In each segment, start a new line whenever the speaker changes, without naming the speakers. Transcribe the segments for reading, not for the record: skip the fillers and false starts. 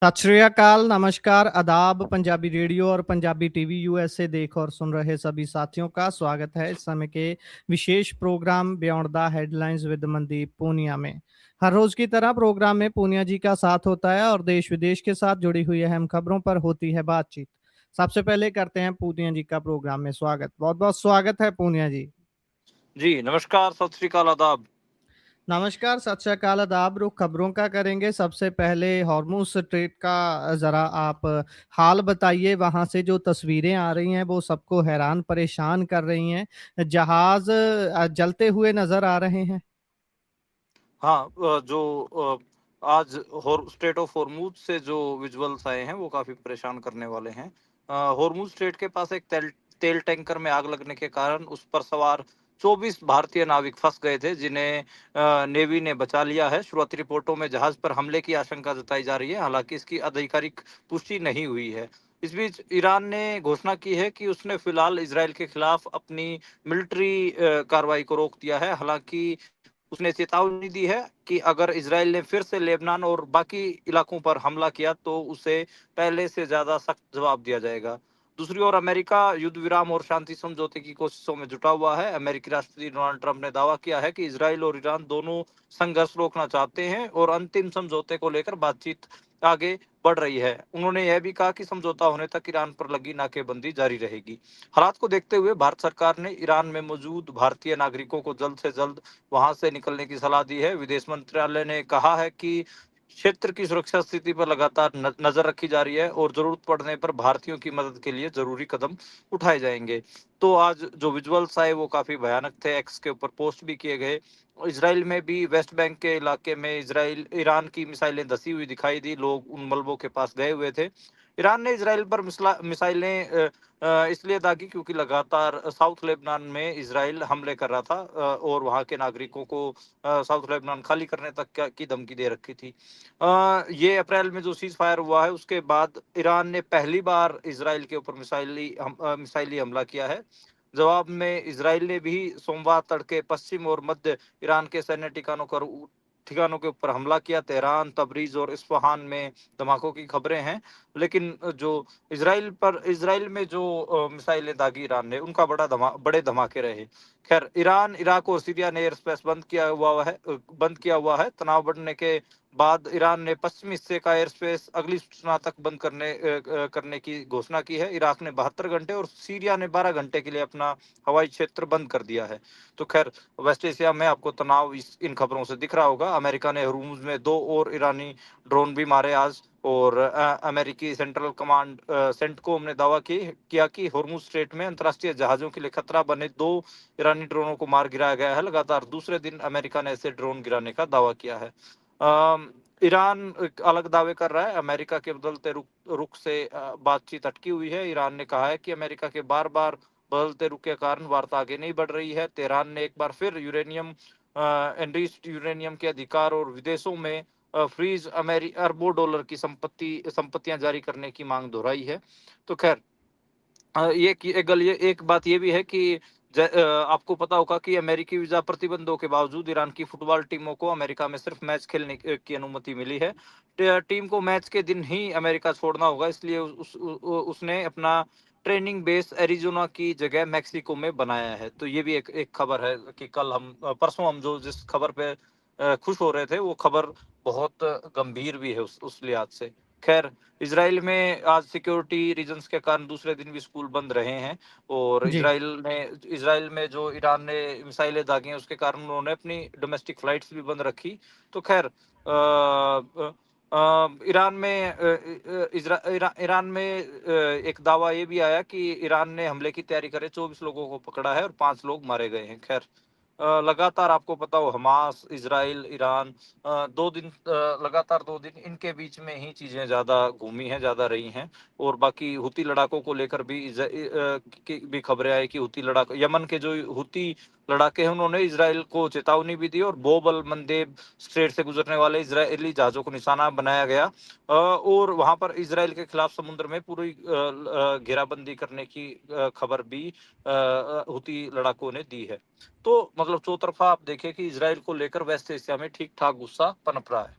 सत श्री अकाल, नमस्कार, आदाब। पंजाबी रेडियो और पंजाबी टीवी यूएसए देख और सुन रहे सभी साथियों का स्वागत है इस समय के विशेष program beyond the headlines with Mandeep Punia में। हर रोज की तरह प्रोग्राम में पूनिया जी का साथ होता है और देश विदेश के साथ जुड़ी हुई अहम खबरों पर होती है बातचीत। सबसे पहले करते हैं पूनिया जी का प्रोग्राम में स्वागत। बहुत बहुत स्वागत है पूनिया जी।
जी, नमस्कार, सत श्री अकाल, आदाब।
नमस्कार, सत श्री अकाल, आदाब। रुख खबरों का करेंगे। सबसे पहले हॉर्मुज़ स्ट्रेट का ज़रा आप हाल बताइए। वहाँ से जो तस्वीरें आ रही हैं, वो सबको हैरान परेशान कर रही हैं। जहाज़ जलते हुए नज़र आ रहे हैं।
हाँ, आज स्ट्रेट ऑफ हॉर्मुज से जो विजुअल्स आए हैं, वो काफ़ी परेशान करने वाले हैं। हॉर्मुज स्ट्रेट के पास एक तेल टैंकर में आग लगने के कारण उस पर सवार 24 भारतीय नाविक फंस गए थे, जिन्हें नेवी ने बचा लिया है। शुरुआती रिपोर्टों में जहाज पर हमले की आशंका जताई जा रही है, हालांकि इसकी आधिकारिक पुष्टि नहीं हुई है। इस बीच ईरान ने घोषणा की है कि उसने फिलहाल इसराइल के खिलाफ अपनी मिलिट्री कार्रवाई को रोक दिया है। हालांकि उसने चेतावनी दी है कि अगर इजराइल ने फिर से लेबनान और बाकी इलाकों पर हमला किया तो उसे पहले से ज्यादा सख्त जवाब दिया जाएगा। दूसरी ओर अमेरिका युद्ध विराम और शांति समझौते की कोशिशों में जुटा हुआ है। अमेरिकी राष्ट्रपति डोनाल्ड ट्रंप ने दावा किया है कि इजराइल और ईरान दोनों संघर्ष रोकना चाहते हैं और अंतिम समझौते को लेकर बातचीत आगे बढ़ रही है। उन्होंने यह भी कहा कि समझौता होने तक ईरान पर लगी नाकेबंदी जारी रहेगी। हालात को देखते हुए भारत सरकार ने ईरान में मौजूद भारतीय नागरिकों को जल्द से जल्द वहां से निकलने की सलाह दी है। विदेश मंत्रालय ने कहा है कि क्षेत्र की सुरक्षा स्थिति पर लगातार नजर रखी जा रही है और जरूरत पड़ने पर भारतीयों की मदद के लिए जरूरी कदम उठाए जाएंगे। तो आज जो विजुअल्स आए वो काफी भयानक थे, एक्स के ऊपर पोस्ट भी किए गए। इसराइल में भी वेस्ट बैंक के इलाके में इसराइल ईरान की मिसाइलें धसी हुई दिखाई दी। लोग उन मलबों के पास गए हुए थे। ईरान ने इसराइल पर मिसाइलें इसलिए दागी क्योंकि लगातार साउथ लेबनान में इसराइल हमले कर रहा था और वहां के नागरिकों को साउथ लेबनान खाली करने तक की धमकी दे रखी थी। ये अप्रैल में जो सीज फायर हुआ है उसके बाद ईरान ने पहली बार इसराइल के ऊपर मिसाइली हमला किया है। जवाब में इसराइल ने भी सोमवार तड़के पश्चिम और मध्य ईरान के सैन्य ठिकानों के ऊपर हमला किया। तेहरान, तबरीज और इस्फहान में धमाकों की खबरें हैं। लेकिन जो इसराइल में जो मिसाइलें दागी ईरान ने, उनका बड़े धमाके रहे। खैर, ईरान, इराक और सीरिया ने एयर स्पेस बंद किया हुआ है। तनाव बढ़ने के बाद ईरान ने पश्चिमी हिस्से का एयर स्पेस अगली सूचना तक बंद करने की घोषणा की है। इराक ने 72 घंटे और सीरिया ने 12 घंटे के लिए अपना हवाई क्षेत्र बंद कर दिया है। तो खैर, वेस्ट एशिया में आपको तनाव इन खबरों से दिख रहा होगा। अमेरिका ने हर्मुज में 2 और ईरानी ड्रोन भी मारे आज। और अमेरिकी सेंट्रल कमांड सेंटकोम ने दावा किया कि हर्मुज स्ट्रेट में अंतर्राष्ट्रीय जहाजों के लिए खतरा बने 2 ईरानी ड्रोनों को मार गिराया गया है। लगातार दूसरे दिन अमेरिका ने ऐसे ड्रोन गिराने का दावा किया है। ईरान एक अलग दावे कर रहा है। अमेरिका के बदलते रुख से बातचीत अटकी हुई है। ईरान ने कहा है कि अमेरिका के बार बार बदलते रुख के कारण वार्ता आगे नहीं बढ़ रही है। तेहरान ने एक बार फिर एनरिच्ड यूरेनियम के अधिकार और विदेशों में फ्रीज अरबों डॉलर की संपत्तियां जारी करने की मांग दोहराई है। तो खैर, एक बात ये भी है कि आपको पता होगा कि अमेरिकी वीजा प्रतिबंधों के बावजूद ईरान की फुटबॉल टीमों को अमेरिका में सिर्फ मैच खेलने की अनुमति मिली है। टीम को मैच के दिन ही अमेरिका छोड़ना होगा, इसलिए उसने अपना ट्रेनिंग बेस एरिजोना की जगह मैक्सिको में बनाया है। तो ये भी एक खबर है कि परसों हम जो जिस खबर पे खुश हो रहे थे, वो खबर बहुत गंभीर भी है उस लिहाज से। खैर, इसराइल में आज सिक्योरिटी रीजंस के कारण दूसरे दिन भी स्कूल बंद रहे हैं। और
जी।
इसराइल में जो ईरान ने मिसाइलें दागी हैं, उसके कारण उन्होंने अपनी डोमेस्टिक फ्लाइट्स भी बंद रखी। तो खैर, ईरान में ईरान में एक दावा ये भी आया कि ईरान ने हमले की तैयारी करे 24 लोगों को पकड़ा है और 5 लोग मारे गए हैं। खैर, लगातार आपको पता हो, हमास, इसराइल, ईरान, 2 दिन लगातार 2 दिन इनके बीच में ही चीजें ज्यादा घूमी हैं, ज्यादा रही हैं। और बाकी हुती लड़ाकों को लेकर भी की भी खबरें आई कि हुती लड़ाकों, यमन के जो हुती लड़ाके हैं, उन्होंने इसराइल को चेतावनी भी दी और बोब अल मंदेब स्ट्रेट से गुजरने वाले इजरायली जहाजों को निशाना बनाया गया। और वहां पर इसराइल के खिलाफ समुद्र में पूरी घेराबंदी करने की खबर भी हुती लड़ाकों ने दी है। तो मतलब चौतरफा आप देखें कि इसराइल को लेकर वेस्ट एशिया में ठीक ठाक गुस्सा पनप रहा है।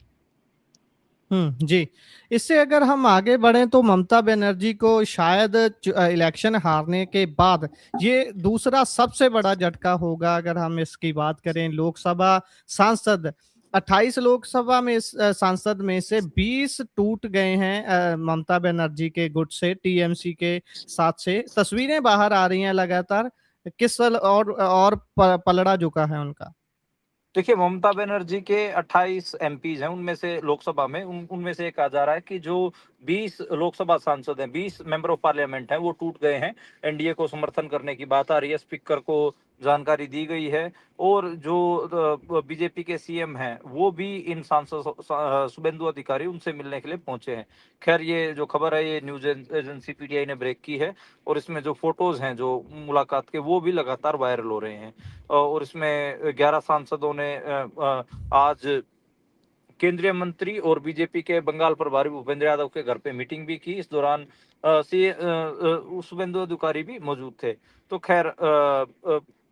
जी। इससे अगर हम आगे बढ़ें तो ममता बनर्जी को शायद इलेक्शन हारने के बाद ये दूसरा सबसे बड़ा झटका होगा अगर हम इसकी बात करें। लोकसभा सांसद 28 लोकसभा में सांसद में से 20 टूट गए हैं ममता बनर्जी के गुट से, टीएमसी के साथ से। तस्वीरें बाहर आ रही हैं लगातार, किस और पलड़ा झुका है उनका।
देखिए, ममता बनर्जी के 28 एमपीज़ हैं, उनमें से लोकसभा में उनमें से ये कहा जा रहा है कि जो 20 लोकसभा सांसद हैं, 20 मेंबर ऑफ पार्लियामेंट हैं, वो टूट गए हैं। एनडीए को समर्थन करने की बात आ रही है, स्पीकर को जानकारी दी गई है। और जो बीजेपी के सीएम हैं, वो भी इन सांसद शुभेंदु अधिकारी उनसे मिलने के लिए पहुंचे हैं। खैर, ये जो खबर है ये न्यूज एजेंसी पीटीआई ने ब्रेक की है, और इसमें जो फोटोज हैं जो मुलाकात के, वो भी लगातार वायरल हो रहे हैं। और इसमें 11 सांसदों ने आज केंद्रीय मंत्री और बीजेपी के बंगाल प्रभारी भूपेंद्र यादव के घर पे मीटिंग भी की। इस दौरान शुभेंदु अधिकारी भी मौजूद थे। तो खैर,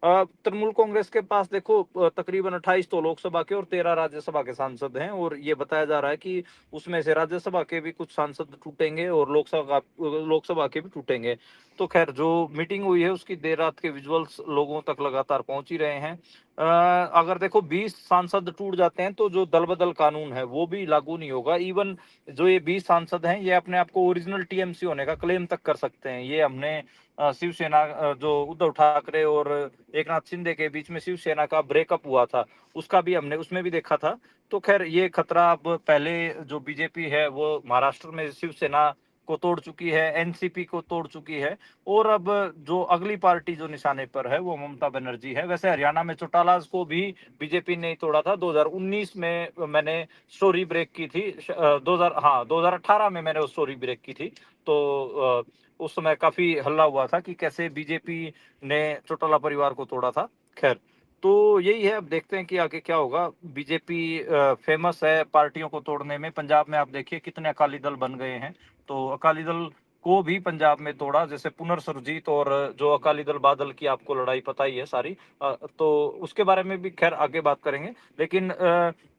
तृणमूल कांग्रेस के पास देखो तकरीबन 28 तो लोकसभा के और 13 राज्यसभा के सांसद हैं, और ये बताया जा रहा है कि उसमें से राज्यसभा के भी कुछ सांसद टूटेंगे और लोकसभा के भी टूटेंगे। तो खैर, जो मीटिंग हुई है उसकी देर रात के विजुअल्स लोगों तक लगातार पहुंच ही रहे हैं। अगर देखो 20 सांसद टूट जाते हैं तो जो दल बदल कानून है वो भी लागू नहीं होगा। इवन जो ये 20 सांसद हैं, ये अपने आप को ओरिजिनल टीएमसी होने का क्लेम तक कर सकते हैं। ये हमने शिवसेना, जो उद्धव ठाकरे और एकनाथ शिंदे के बीच में शिवसेना का ब्रेकअप हुआ था, उसका भी हमने उसमें भी देखा था। तो खैर, ये खतरा अब, पहले जो बीजेपी है वो महाराष्ट्र में शिवसेना को तोड़ चुकी है, एनसीपी को तोड़ चुकी है, और अब जो अगली पार्टी जो निशाने पर है वो ममता बनर्जी है। वैसे हरियाणा में चौटाला को भी बीजेपी ने ही तोड़ा था। 2019 में मैंने स्टोरी ब्रेक की थी। 2018 में मैंने वो स्टोरी ब्रेक की थी। तो उस समय काफी हल्ला हुआ था कि कैसे बीजेपी ने चौटाला परिवार को तोड़ा था। खैर, तो यही है, अब देखते हैं कि आगे क्या होगा। बीजेपी फेमस है पार्टियों को तोड़ने में। पंजाब में आप देखिए कितने अकाली दल बन गए हैं। तो अकाली दल को भी पंजाब में तोड़ा, जैसे पुनर्सुरजीत और जो अकाली दल बादल की आपको लड़ाई पता ही है सारी। तो उसके बारे में भी खैर आगे बात करेंगे। लेकिन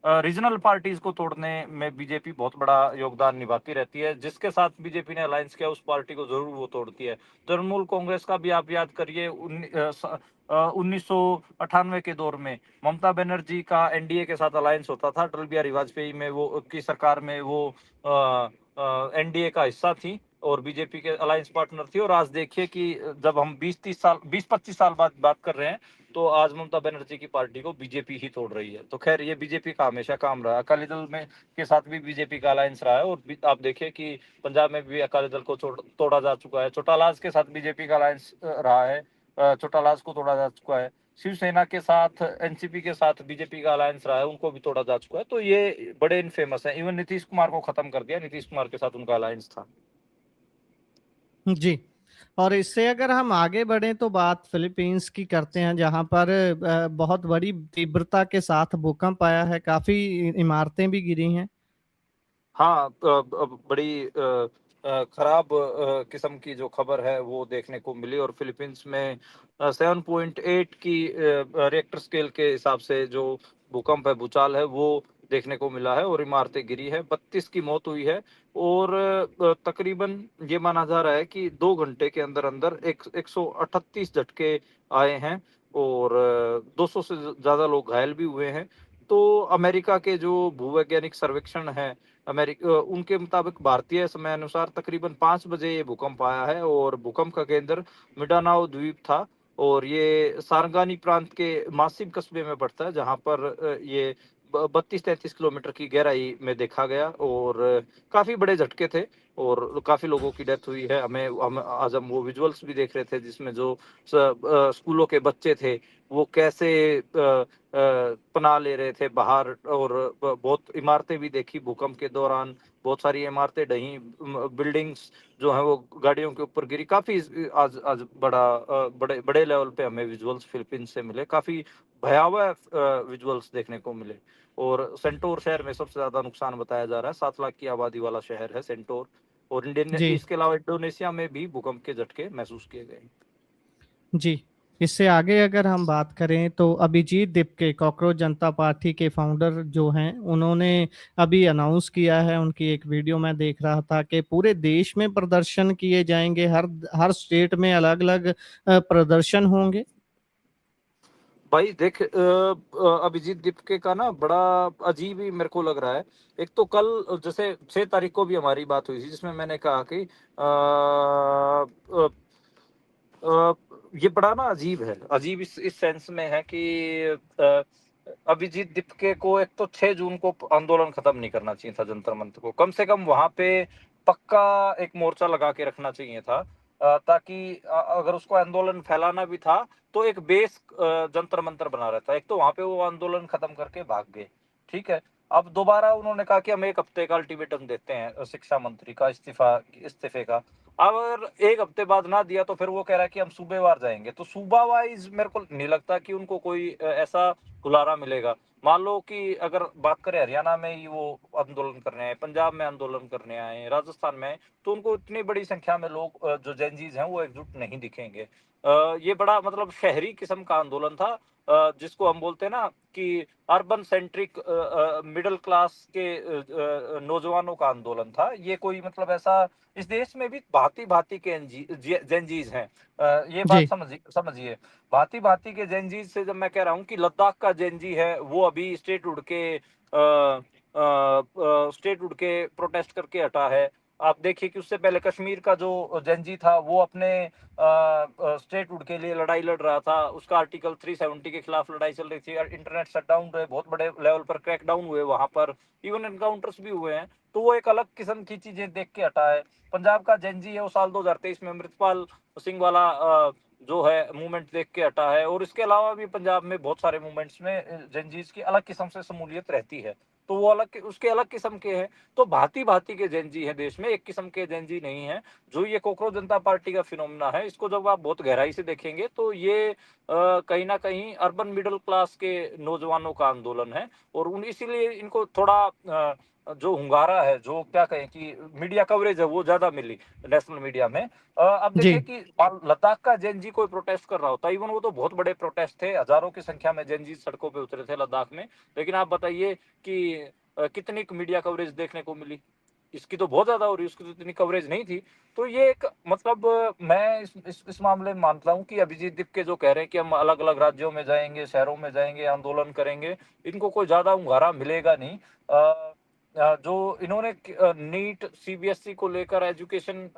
रीजनल पार्टीज को तोड़ने में बीजेपी बहुत बड़ा योगदान निभाती रहती है। जिसके साथ बीजेपी ने अलायंस किया उस पार्टी को जरूर वो तोड़ती है। तृणमूल कांग्रेस का भी आप याद करिए, 1998 के दौर में ममता बनर्जी का एनडीए के साथ अलायंस होता था। अटल बिहारी वाजपेयी में वो की सरकार में वो एनडीए का हिस्सा थी और बीजेपी के अलायंस पार्टनर थी। और आज देखिए कि जब हम 20-25 साल बाद बात कर रहे हैं, तो आज ममता बनर्जी की पार्टी को बीजेपी ही तोड़ रही है। तो खैर, ये बीजेपी का हमेशा काम रहा है। अकाली दल में के साथ भी बीजेपी का अलायंस रहा है, और आप देखिए कि पंजाब में भी अकाली दल को तोड़ा जा चुका है। चौटालाज के साथ बीजेपी का अलायंस रहा है, चौटालाज को तोड़ा जा चुका है। शिवसेना के साथ, एनसीपी के साथ बीजेपी का अलायंस रहा है, उनको भी तोड़ा जा चुका है। तो ये बड़े इनफेमस है। इवन नीतीश कुमार को खत्म कर दिया, नीतीश कुमार के साथ उनका अलायंस था।
जी। और इससे अगर हम आगे बढ़ें तो बात फिलीपींस की करते हैं, जहां पर बहुत बड़ी तीव्रता के साथ भूकंप आया है, काफी इमारतें भी गिरी हैं।
हाँ, बड़ी खराब किस्म की जो खबर है वो देखने को मिली। और फिलीपींस में 7.8 की रिएक्टर स्केल के हिसाब से जो भूकंप है, भूचाल है, वो देखने को मिला है, और इमारतें गिरी है। 32 की मौत हुई है। और तकरीबन ये माना जा रहा है कि 2 घंटे के अंदर अंदर 138 झटके आए हैं, और 200 से ज्यादा लोग घायल भी हुए हैं। तो अमेरिका के जो भूवैज्ञानिक सर्वेक्षण है, अमेरिका, उनके मुताबिक भारतीय समय अनुसार तकरीबन 5 बजे ये भूकंप आया है, और भूकंप का केंद्र मिडानाओ द्वीप था। और ये सारंगानी प्रांत के मासिब कस्बे में पड़ता है, जहां पर ये 32-33 किलोमीटर की गहराई में देखा गया। और काफी बड़े झटके थे, और काफी लोगों की डेथ हुई है। हम आज हम वो विजुअल्स भी देख रहे थे जिसमें जो स्कूलों के बच्चे थे वो कैसे पनाह ले रहे थे बाहर। और बहुत इमारतें भी देखी भूकंप के दौरान, बहुत सारी इमारतें ढही, बिल्डिंग्स जो है वो गाड़ियों के ऊपर गिरी। काफी आज आज बड़े बड़े लेवल पे हमें विजुअल्स फिलीपींस से मिले, काफी भयावह विजुअल्स देखने को मिले। और सेंटोर शहर में सबसे ज्यादा नुकसान बताया जा रहा है। 7 लाख की आबादी वाला शहर है सेंटोर। और
जी।
इसके अलावा इंडोनेशिया में भी भूकंप के झटके महसूस किए गए।
जी। इससे आगे अगर हम बात करें तो अभिजीत दीपके कॉकरोच जनता पार्टी के फाउंडर जो हैं, उन्होंने अभी अनाउंस किया है, उनकी एक वीडियो मैं देख रहा था कि पूरे देश में प्रदर्शन किए जाएंगे, हर हर स्टेट में अलग अलग प्रदर्शन होंगे।
भाई देख, अभिजीत दीपके का ना बड़ा अजीब ही मेरे को लग रहा है। एक तो कल जैसे 6 तारीख को भी हमारी बात हुई थी, जिसमें मैंने कहा कि अ, ये बड़ा ना अजीब है, अजीब इस सेंस में है कि अ, अभिजीत दीपके को एक तो 6 जून को आंदोलन खत्म नहीं करना चाहिए था जंतर मंतर को, कम से कम वहां पे पक्का एक मोर्चा लगा के रखना चाहिए था, ताकि अगर उसको आंदोलन फैलाना भी था तो एक बेस जंतर मंतर बना रहता। एक तो वहां पे वो आंदोलन खत्म करके भाग गए, ठीक है। अब दोबारा उन्होंने कहा कि हम 1 हफ्ते का अल्टीमेटम देते हैं शिक्षा मंत्री का इस्तीफे का। अगर 1 हफ्ते बाद ना दिया तो फिर वो कह रहा है कि हम सूबेवार जाएंगे, तो सूबा वाइज मेरे को नहीं लगता कि उनको कोई ऐसा बुलारा मिलेगा। मान लो कि अगर बात करें हरियाणा में ही वो आंदोलन करने आए, पंजाब में आंदोलन करने आए, राजस्थान में, तो उनको इतनी बड़ी संख्या में लोग जो जेनजीज हैं वो एकजुट नहीं दिखेंगे। ये बड़ा मतलब शहरी किस्म का आंदोलन था, जिसको हम बोलते हैं ना कि अर्बन सेंट्रिक मिडिल क्लास के नौजवानों का आंदोलन था ये। कोई मतलब ऐसा इस देश में भी भांति भांति के जेनजीज हैं, ये बात
जी
समझिए। भांति भांति के जेनजीज से जब मैं कह रहा हूँ कि लद्दाख का जेनजी है वो अभी स्टेट उड़ के प्रोटेस्ट करके हटा है। आप देखिए कि उससे पहले कश्मीर का जो जेनजी था वो अपने स्टेट हुड के लिए लड़ाई लड़ रहा था, उसका आर्टिकल 370 के खिलाफ लड़ाई चल रही थी, इंटरनेट शटडाउन रहे, बहुत बड़े लेवल पर क्रैकडाउन हुए वहां पर, इवन एनकाउंटर्स भी हुए हैं। तो वो एक अलग किस्म की चीजें देख के हटा है। पंजाब का जेनजी है वो साल 2023 में अमृतपाल सिंह वाला जो है मूवमेंट देख के हटा है। और इसके अलावा भी पंजाब में बहुत सारे मूवमेंट्स में जेनजीज की अलग किस्म से शमूलियत रहती है, तो वो उसके अलग किस्म के हैं। तो भांति भांति के जेनजी है देश में, एक किस्म के जेनजी नहीं है। जो ये कोकरोच जनता पार्टी का फिनोमिना है, इसको जब आप बहुत गहराई से देखेंगे तो ये कहीं ना कहीं अर्बन मिडिल क्लास के नौजवानों का आंदोलन है। और उन इसीलिए इनको थोड़ा जो hunगारा है, जो क्या कहें कि मीडिया कवरेज है वो ज्यादा मिली नेशनल मीडिया में। अब देखिए
जी
कि लद्दाख का जेनजी कोई प्रोटेस्ट कर रहा होता, इवन वो तो बहुत बड़े प्रोटेस्ट थे, हजारों की संख्या में जेनजी सड़कों पे उतरे थे लद्दाख में, लेकिन आप बताइए कि कितनी मीडिया कवरेज देखने को मिली। इसकी तो बहुत ज्यादा हो रही है, उसकी तो इतनी कवरेज नहीं थी। तो ये एक मतलब मैं इस मामले में मानता हूँ कि अभिजीत दीपके जो कह रहे हैं कि हम अलग अलग राज्यों में जाएंगे, शहरों में जाएंगे, आंदोलन करेंगे, इनको कोई ज्यादा hunगारा मिलेगा नहीं। जो इन्होंने नीट सीबीएसई को लेकर एजुकेशन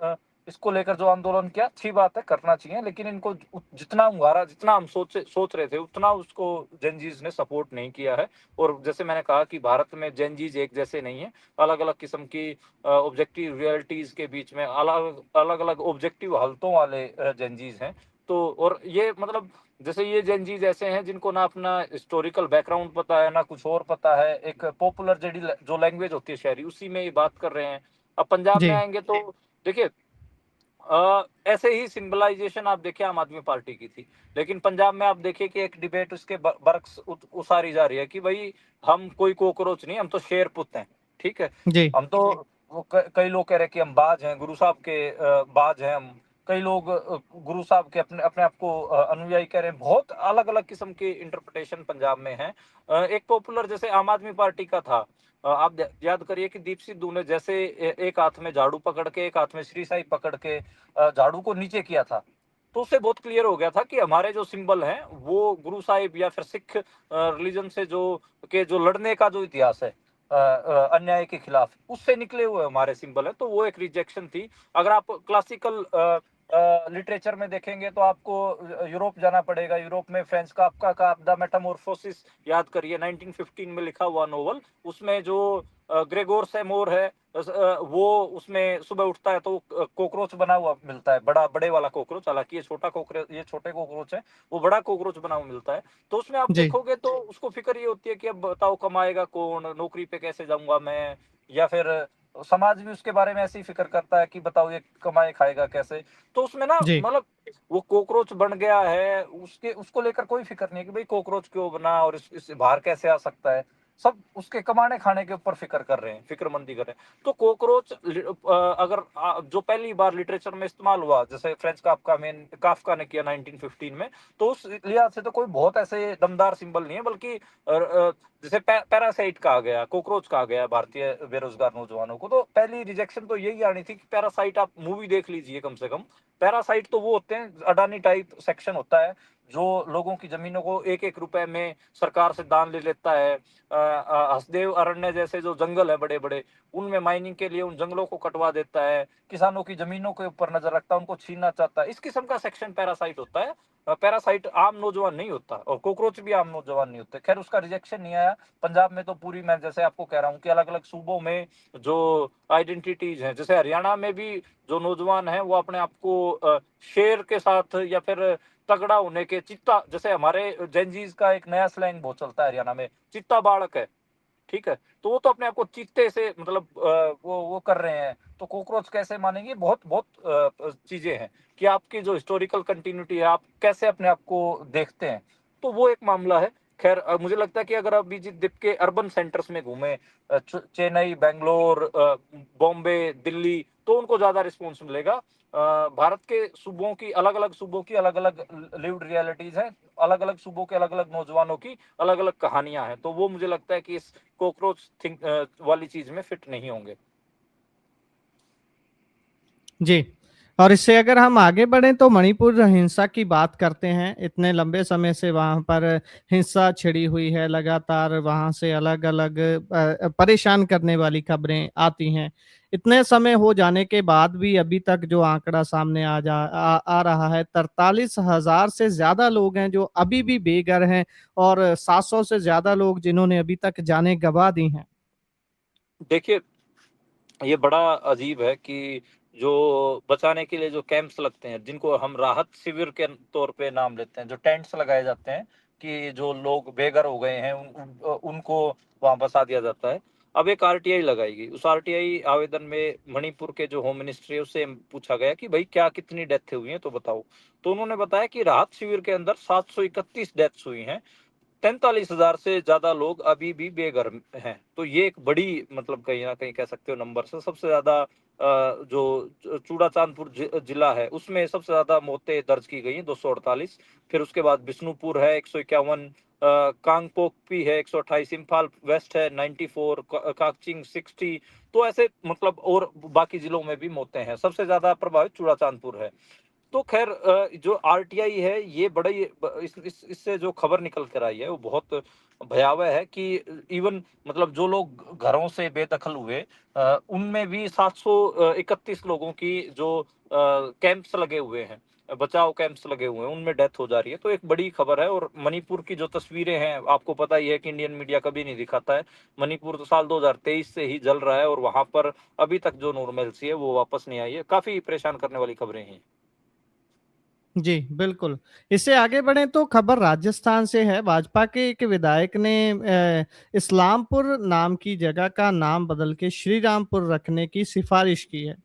इसको लेकर जो आंदोलन किया, अच्छी बात है, करना चाहिए, लेकिन इनको जितना hunगारा, जितना हम सोच रहे थे, उतना उसको जेनजीज ने सपोर्ट नहीं किया है। और जैसे मैंने कहा कि भारत में जेनजीज एक जैसे नहीं है, अलग अलग किस्म की ऑब्जेक्टिव रियलिटीज के बीच में अलग अलग अलग ऑब्जेक्टिव हालतों वाले जेनजीज हैं। तो और ये मतलब जैसे ये जेनजीज ऐसे हैं जिनको ना अपना हिस्टोरिकल बैकग्राउंड पता है, ना कुछ और पता है, एक पॉपुलर जो लैंग्वेज होती है शहरी, उसी में ये बात कर रहे हैं। अब पंजाब में
जी
आएंगे तो देखिए ऐसे ही सिंबलाइजेशन आप देखिए आम आदमी पार्टी की थी, लेकिन पंजाब में आप देखिए कि एक डिबेट उसके बर्क्स उसारी जा रही है कि भाई हम कोई कोकरोच नहीं, हम तो शेर पुत हैं, ठीक है।
जी
हम तो कई लोग कह रहे हैं कि हम बाज हैं, गुरु साहब के बाज हैं हम। कई लोग गुरु साहब के अपने अपने आप को अनुयायी कह रहे हैं। बहुत अलग अलग किस्म की इंटरप्रिटेशन पंजाब में है। एक पॉपुलर जैसे आम आदमी पार्टी का था, आप याद करिए कि दीप सिद्धू ने जैसे एक हाथ में झाड़ू पकड़ के, एक हाथ में श्री साई पकड़ के झाड़ू को नीचे किया था, तो उससे बहुत क्लियर हो गया था कि हमारे जो सिंबल हैं वो गुरु साहिब या फिर सिख रिलीजन से जो लड़ने का जो इतिहास है अन्याय के खिलाफ, उससे निकले हुए हमारे सिंबल है। तो वो एक रिजेक्शन थी। अगर आप क्लासिकल लिटरेचर में देखेंगे तो आपको यूरोप जाना पड़ेगा। यूरोप में फ्रेंच काफ्का का द मेटामॉर्फोसिस याद करिए, 1915 में लिखा हुआ नोवेल। उसमें जो ग्रेगोर सेमोर है, वो उसमें सुबह उठता है तो कॉकरोच बना हुआ मिलता है, बड़े वाला कॉकरोच, हालांकि ये छोटा कॉकरोच, ये छोटे कॉकरोच है, वो बड़ा कॉकरोच बना हुआ मिलता है। तो उसमें आप
जी
देखोगे तो उसको फिक्र ये होती है कि अब बताओ कमाएगा कौन, नौकरी पे कैसे जाऊंगा मैं, या फिर समाज भी उसके बारे में ऐसी फिक्र करता है कि बताओ ये कमाए खाएगा कैसे। तो उसमें ना
जी
मतलब वो कॉकरोच बन गया है, उसको लेकर कोई फिक्र नहीं है कि भाई कॉकरोच क्यों बना और इससे बाहर कैसे आ सकता है। सब उसके कमाने खाने के ऊपर फिक्र कर रहे हैं, फिक्रमंदी कर रहे हैं। तो कॉकरोच अगर जो पहली बार लिटरेचर में इस्तेमाल हुआ, जैसे फ्रेंच काफका ने किया 1915 में, तो उस लिहाज से तो कोई बहुत ऐसे दमदार सिंबल नहीं है, बल्कि जैसे पैरासाइट कहा गया, कॉकरोच कहा गया भारतीय बेरोजगार नौजवानों को, तो पहली रिजेक्शन तो यही आनी थी कि पैरासाइट, आप मूवी देख लीजिए कम से कम। पैरासाइट तो वो होते हैं, अडानी टाइप सेक्शन होता है जो लोगों की जमीनों को एक एक रुपए में सरकार से दान ले लेता है। हसदेव अरण्य जैसे जो जंगल है बड़े बड़े, उनमें माइनिंग के लिए उन जंगलों को कटवा देता है, किसानों की जमीनों के ऊपर नजर रखता है, उनको छीनना चाहता है। इस किस्म का सेक्शन पैरासाइट होता है। पैरासाइट आम नौजवान नहीं होता, और कॉकरोच भी आम नौजवान नहीं होते। खैर, उसका रिजेक्शन नहीं आया। पंजाब में तो पूरी, मैं जैसे आपको कह रहा हूँ कि अलग अलग सूबों में जो आइडेंटिटीज हैं, जैसे हरियाणा में भी जो नौजवान है वो अपने आप को शेर के साथ या फिर तगड़ा होने के, चित्ता, जैसे हमारे जेंजीज का एक नया स्लैंग बहुत चलता है हरियाणा में, चित्ता बालक है, ठीक है, तो वो तो अपने आप को चीते से मतलब वो कर रहे हैं। तो कॉकरोच कैसे मानेंगे? बहुत बहुत चीजें हैं कि आपकी जो हिस्टोरिकल कंटिन्यूटी है, आप कैसे अपने आप को देखते हैं, तो वो एक मामला है। खैर, मुझे लगता है कि अगर आप अभिजीत दीप के अर्बन सेंटर्स में घूमे, चेन्नई, बेंगलोर, बॉम्बे, दिल्ली, तो उनको ज्यादा रिस्पॉन्स मिलेगा। भारत के सूबों की, अलग अलग सूबों की अलग अलग लिव्ड रियलिटीज हैं, अलग अलग सूबों के अलग अलग नौजवानों की अलग अलग कहानियां हैं, तो वो मुझे लगता है कि इस कॉकरोच थिंक वाली चीज में फिट नहीं होंगे।
जी। और इससे अगर हम आगे बढ़ें तो मणिपुर हिंसा की बात करते हैं। इतने लंबे समय से वहाँ पर हिंसा छिड़ी हुई है, लगातार वहाँ से अलग-अलग परेशान करने वाली खबरें आती हैं। इतने समय हो जाने के बाद भी अभी तक जो आंकड़ा सामने आ रहा है, 43,000 से ज़्यादा लोग हैं जो अभी भी बेघर हैं, और 700 से ज़्यादा लोग जिन्होंने अभी तक जानें गँवा दी हैं।
देखिए, ये बड़ा अजीब है कि जो बचाने के लिए जो कैंप्स लगते हैं, जिनको हम राहत शिविर के तौर पे नाम लेते हैं, जो टेंट्स लगाए जाते हैं कि जो लोग बेघर हो गए हैं उनको वहां बसा दिया जाता है। अब एक आरटीआई लगाई गई। उस आरटीआई आवेदन में मणिपुर के जो होम मिनिस्ट्री है उससे पूछा गया कि भाई क्या कितनी डेथ हुई है, तो बताओ। तो उन्होंने बताया कि राहत शिविर के अंदर 731 डेथ्स हुई हैं, 43,000 से ज्यादा लोग अभी भी बेघर हैं। तो ये एक बड़ी, मतलब कहीं ना कहीं कह सकते हो नंबर से सबसे ज्यादा जो चूड़ाचांदपुर जिला है उसमें सबसे ज्यादा मौतें दर्ज की गई हैं, 248। फिर उसके बाद बिष्णुपुर है 151, कांगपोकपी है 128, इम्फाल वेस्ट है 94, काकचिंग 60। तो ऐसे मतलब और बाकी जिलों में भी मौतें हैं। सबसे ज्यादा प्रभावित चूड़ाचांदपुर है। तो खैर, जो आरटीआई है ये बड़ा ही इससे जो खबर निकल कर आई है वो बहुत भयावह है कि इवन मतलब जो लोग घरों से बेदखल हुए, उनमें भी 731 लोगों की जो कैंप्स लगे हुए हैं, बचाव कैंप्स लगे हुए हैं, उनमें डेथ हो जा रही है। तो एक बड़ी खबर है। और मणिपुर की जो तस्वीरें हैं, आपको पता ही है कि इंडियन मीडिया कभी नहीं दिखाता है। मणिपुर तो साल 2023 से ही जल रहा है और वहां पर अभी तक जो नॉर्मलसी है वो वापस नहीं आई है। काफी परेशान करने वाली खबरें हैं।
जी, बिल्कुल। इससे आगे बढ़ें तो खबर राजस्थान से है। भाजपा के एक विधायक ने इस्लामपुर नाम की जगह का नाम बदल के श्री रामपुर रखने की सिफारिश की है।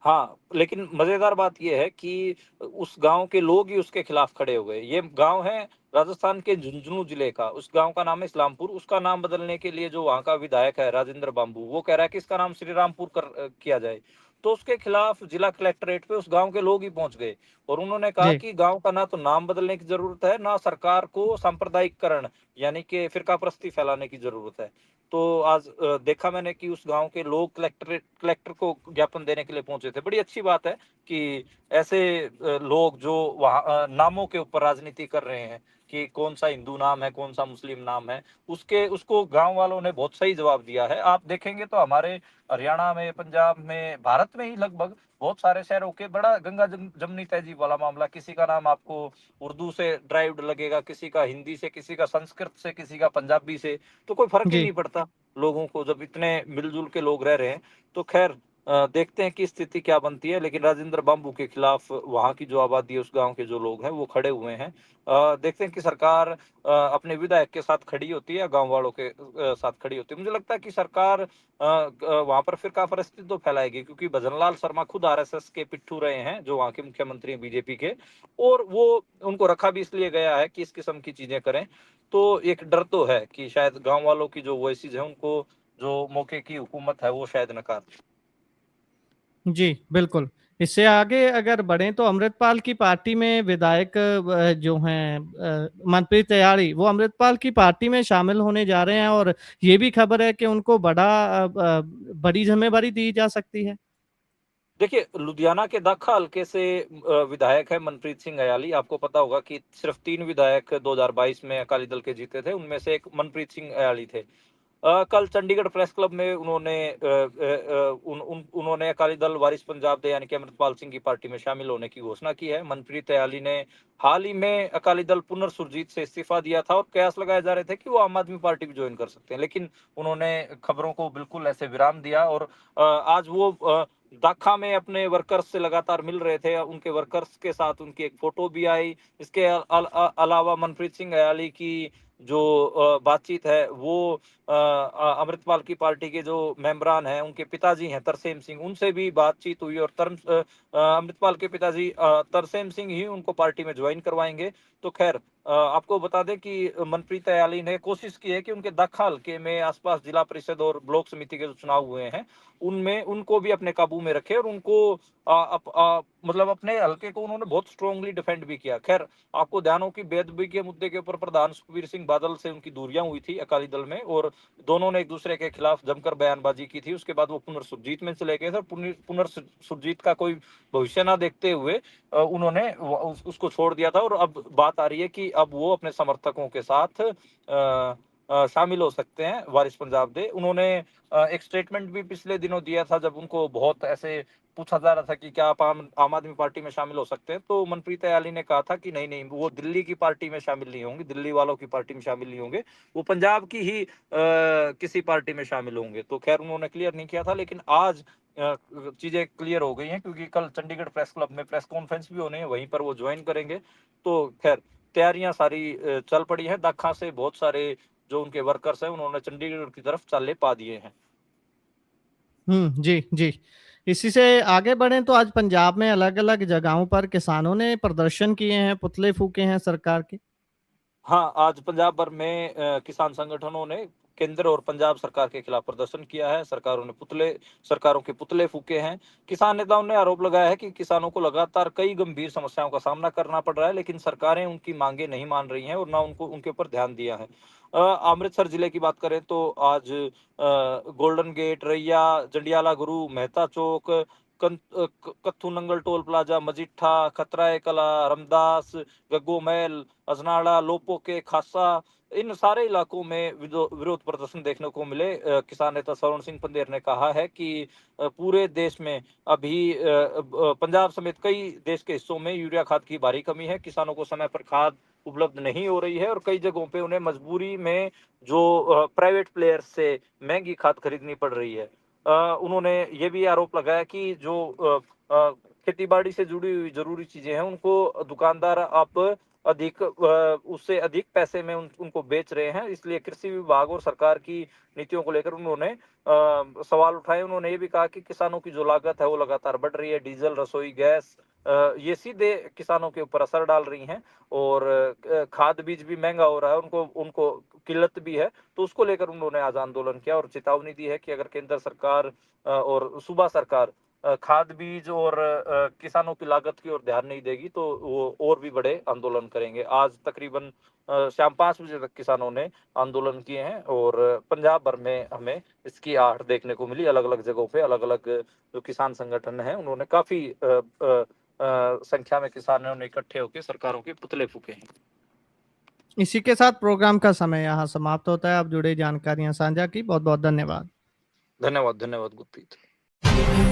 हाँ, लेकिन मजेदार बात ये है कि उस गांव के लोग ही उसके खिलाफ खड़े हो गए। ये गांव है राजस्थान के झुंझुनू जिले का, उस गांव का नाम है इस्लामपुर। उसका नाम बदलने के लिए जो वहां का विधायक है राजेंद्र बाबू, वो कह रहा है कि इसका नाम श्री रामपुर किया जाए। तो उसके खिलाफ जिला कलेक्टरेट पे उस गांव के लोग ही पहुंच गए, और उन्होंने कहा
जी,
कि गांव का ना तो नाम बदलने की जरूरत है, ना सरकार को सांप्रदायिकरण यानी कि फिरका प्रस्ती फैलाने की जरूरत है। तो आज देखा मैंने कि उस गांव के लोग कलेक्टर को ज्ञापन देने के लिए पहुंचे थे। बड़ी अच्छी बात है कि ऐसे लोग जो वहाँ नामों के ऊपर राजनीति कर रहे हैं कि कौन सा हिंदू नाम है, कौन सा मुस्लिम नाम है, उसके उसको गांव वालों ने बहुत सही जवाब दिया है। आप देखेंगे तो हमारे हरियाणा में, पंजाब में, भारत में ही लगभग बहुत सारे शहरों के बड़ा गंगा जमनी तहजीब वाला मामला। किसी का नाम आपको उर्दू से ड्राइव्ड लगेगा, किसी का हिंदी से, किसी का संस्कृत से, किसी का पंजाबी से। तो कोई फर्क ही
जी।
नहीं पड़ता लोगों को, जब इतने मिलजुल के लोग रह रहे हैं। तो खैर, देखते हैं कि स्थिति क्या बनती है, लेकिन राजेंद्र बांबू के खिलाफ वहाँ की जो आबादी है, उस गाँव के जो लोग हैं, वो खड़े हुए हैं। देखते हैं कि सरकार अपने विधायक के साथ खड़ी होती है या गाँव वालों के साथ खड़ी होती है। मुझे लगता है कि सरकार वहाँ पर फिरका परस्ती तो फैलाएगी, क्योंकि भजनलाल शर्मा खुद आरएसएस के पिट्ठू रहे हैं, जो वहाँ के मुख्यमंत्री हैं बीजेपी के, और वो उनको रखा भी इसलिए गया है कि इस किस्म की चीज़ें करें। तो एक डर तो है कि शायद गाँव वालों की जो वॉइसेज़ हैं, उनको जो मौके की हुकूमत है, वो शायद नकार दे।
जी, बिल्कुल। इससे आगे अगर बढ़ें तो अमृतपाल की पार्टी में विधायक जो हैं मनप्रीत तैयारी, वो अमृतपाल की पार्टी में शामिल होने जा रहे हैं और ये भी खबर है कि उनको बड़ी ज़िम्मेदारी दी जा सकती है।
देखिए, लुधियाना के दाखा हल्के से विधायक है मनप्रीत सिंह अयाली। आपको पता होगा कि सिर्फ 3 विधायक 2022 में अकाली दल के जीते थे, उनमें से एक मनप्रीत सिंह अयाली थे। कल चंडीगढ़ प्रेस क्लब में उन्होंने अकाली दल वारिस पंजाब दे यानी कि अमृतपाल सिंह की पार्टी में शामिल होने की घोषणा की है। मनप्रीत अयाली ने हाल ही में अकाली दल पुनर्सुरजीत से इस्तीफा दिया था और कयास लगाए जा रहे थे कि वो आम आदमी पार्टी भी ज्वाइन कर सकते हैं, लेकिन उन्होंने खबरों को बिल्कुल ऐसे विराम दिया और आज वो दाखा में अपने वर्कर्स से लगातार मिल रहे थे। उनके वर्कर्स के साथ उनकी एक फोटो भी आई। इसके अलावा मनप्रीत सिंह अयाली की जो बातचीत है वो अमृतपाल की पार्टी के जो मेंबरान हैं, उनके पिताजी हैं तरसेम सिंह, उनसे भी बातचीत हुई और अमृतपाल के पिताजी तरसेम सिंह ही उनको पार्टी में ज्वाइन करवाएंगे। तो खैर, आपको बता दें कि मनप्रीत अयाली ने कोशिश की है कि उनके दाखा हल्के में आसपास जिला परिषद और ब्लॉक समिति के जो चुनाव हुए हैं, उनमें उनको भी अपने काबू में रखे और उनको मतलब अपने हल्के को उन्होंने बहुत स्ट्रांगली डिफेंड भी किया। खैर, आपको ध्यान हो कि बेदबी के मुद्दे के ऊपर प्रधान सुखबीर सिंह बादल से उनकी दूरियां हुई थी अकाली दल में और दोनों ने एक दूसरे के खिलाफ जमकर बयानबाजी की थी। उसके बाद वो पुनर्सुरजीत में चले गए थे। पुनर्सुरजीत का कोई भविष्य ना देखते हुए उन्होंने उसको छोड़ दिया था और अब बात आ रही है कि अब वो अपने समर्थकों के साथ शामिल हो सकते हैं वारिस पंजाब दे। उन्होंने एक स्टेटमेंट भी पिछले दिनों दिया था, जब उनको बहुत ऐसे पूछा जा रहा था कि क्या आप आम आदमी पार्टी में शामिल हो सकते हैं, तो मनप्रीत अयाली ने कहा था कि नहीं नहीं, वो दिल्ली की पार्टी में शामिल नहीं होंगे, दिल्ली वालों की पार्टी में शामिल नहीं होंगे, वो पंजाब की ही किसी पार्टी में शामिल होंगे। तो खैर, उन्होंने क्लियर नहीं किया था, लेकिन आज चीजें क्लियर हो गई हैं, क्योंकि कल चंडीगढ़ प्रेस क्लब में प्रेस कॉन्फ्रेंस भी होने हैं, वहीं पर वो ज्वाइन करेंगे। तो खैर, तैयारियां सारी चल पड़ी हैं। दाखा से बहुत सारे जो उनके वर्कर्स हैं, उन्होंने चंडीगढ़ की तरफ चाले पा दिए हैं।
जी, जी। इसी से आगे बढ़ें तो आज पंजाब में अलग-अलग जगहों पर किसानों ने प्रदर्शन किए हैं, पुतले फूँके हैं सरकार के।
हाँ, आज पंजाब भर में किसान संगठनों ने केंद्र और पंजाब सरकार के खिलाफ प्रदर्शन किया है। सरकारों के पुतले फूके हैं। किसान नेताओं ने आरोप लगाया है कि किसानों को लगातार कई गंभीर समस्याओं का सामना करना पड़ रहा है, लेकिन सरकारें उनकी मांगे नहीं मान रही हैं और ना उनके ऊपर ध्यान दिया है। अमृतसर जिले की बात करें तो आज गोल्डन गेट, रैया, जंडियाला गुरु, मेहता चौक, कत्थू नंगल टोल प्लाजा, मजिठा, खतराए कला, रमदास, गग्गो महल, अजनाड़ा, लोपो के खासा, इन सारे इलाकों में विरोध प्रदर्शन देखने को मिले। किसान नेता स्वर्ण सिंह पंदेर ने कहा है कि पूरे देश में अभी पंजाब समेत कई देश के हिस्सों में यूरिया खाद की भारी कमी है। किसानों को समय पर खाद उपलब्ध नहीं हो रही है और कई जगहों पे उन्हें मजबूरी में जो प्राइवेट प्लेयर्स से महंगी खाद खरीदनी पड़ रही है। उन्होंने ये भी आरोप लगाया कि जो खेती बाड़ी से जुड़ी हुई जरूरी चीजें हैं, उनको दुकानदार आप उससे अधिक पैसे में उनको बेच रहे हैं। इसलिए कृषि विभाग और सरकार की नीतियों को लेकर उन्होंने सवाल उठाए। उन्होंने ये भी कहा कि किसानों की जो लागत है वो लगातार बढ़ रही है। डीजल, रसोई गैस, ये सीधे किसानों के ऊपर असर डाल रही हैं और खाद बीज भी महंगा हो रहा है, उनको उनको किल्लत भी है। तो उसको लेकर उन्होंने आज आंदोलन किया और चेतावनी दी है कि अगर केंद्र सरकार और सूबा सरकार खाद बीज और किसानों की लागत की ओर ध्यान नहीं देगी तो वो और भी बड़े आंदोलन करेंगे। आज तकरीबन शाम 5 बजे तक किसानों ने आंदोलन किए हैं और पंजाब भर में हमें इसकी आहट देखने को मिली। अलग अलग जगहों पे अलग अलग जो किसान संगठन हैं, उन्होंने काफी संख्या में किसानों ने इकट्ठे होकर सरकारों के पुतले फूके हैं।
इसी के साथ प्रोग्राम का समय यहाँ समाप्त होता है। आप जुड़े जानकारियाँ साझा की, बहुत-बहुत धन्यवाद।
धन्यवाद, धन्यवाद गुरप्रीत।